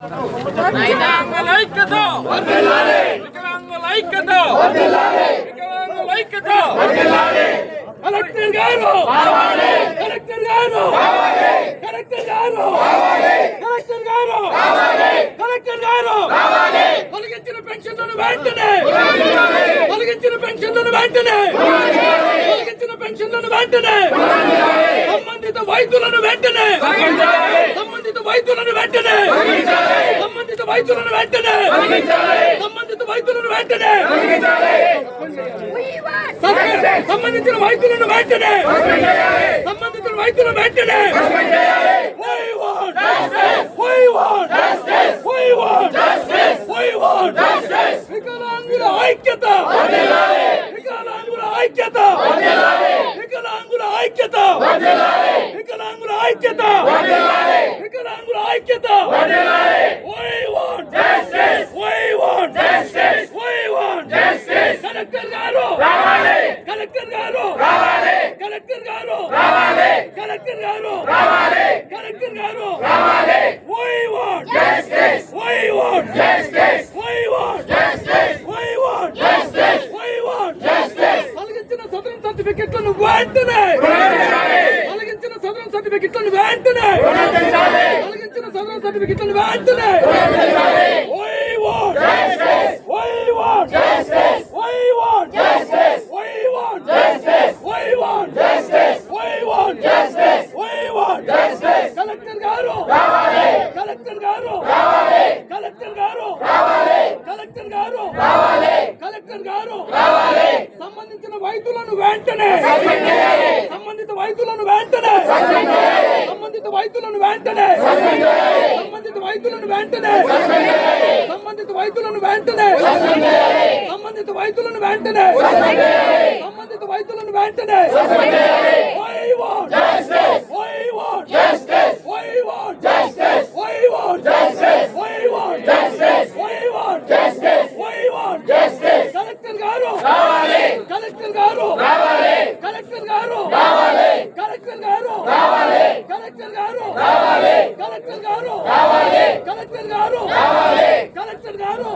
వికలాంగుల ఐక్యత వికలాంగుల ఐక్యత వికలాంగుల ఐక్యత కలెక్టర్ గారు కలెక్టర్ గారు కలెక్టర్ గారు కలెక్టర్ గారు కలెక్టర్ గారు తొలగించిన పెన్షన్లను వెంటనే తొలగించిన పెన్షన్లను వెంటనే తొలగించిన పెన్షన్లను వెంటనే సంబంధిత వైద్యులను వెంటనే సంబంధిత వైద్యులను వెంటనే సంబంధిత వైద్యులను వెంటనే సంబంధిత వైద్యులను వెంటనే సంబంధించిన వైద్యులను వెంటనే సంబంధించిన వైద్యులను వెంటనే వికలాంగుల ఐక్యత వికలాంగుల ఐక్యత వికలాంగుల ఐక్యత వికలాంగుల ఐక్యత వికలాంగుల ఐక్యత కలెక్టర్ గారు కలెక్టర్ గారు కలెక్టర్ గారు కలెక్టర్ గారు కలెక్టర్ గారు తొలగించిన సదరన్ సర్టిఫికెట్లను వెంటనే తొలగించిన సదరన్ సర్టిఫికెట్లను వెంటనే తొలగించిన సదరన్ సర్టిఫికెట్లను వెంటనే కలెక్టర్ గారు కలెక్టర్ గారు కలెక్టర్ గారు కలెక్టర్ గారు కలెక్టర్ గారు సంబంధించిన వైద్యులను వెంటనే సంబంధిత వైద్యులను వెంటనే సంబంధిత వైద్యులను వెంటనే సంబంధిత వైద్యులను వెంటనే సంబంధిత వైద్యులను వెంటనే సంబంధిత వైద్యులను వెంటనే సంబంధిత వైద్యులను వెంటనే కలెక్టర్ గారు కలెక్టర్ గారు కలెక్టర్ గారు కలెక్టర్ గారు కలెక్టర్ గారు కలెక్టర్ గారు కలెక్టర్ గారు కలెక్టర్ గారు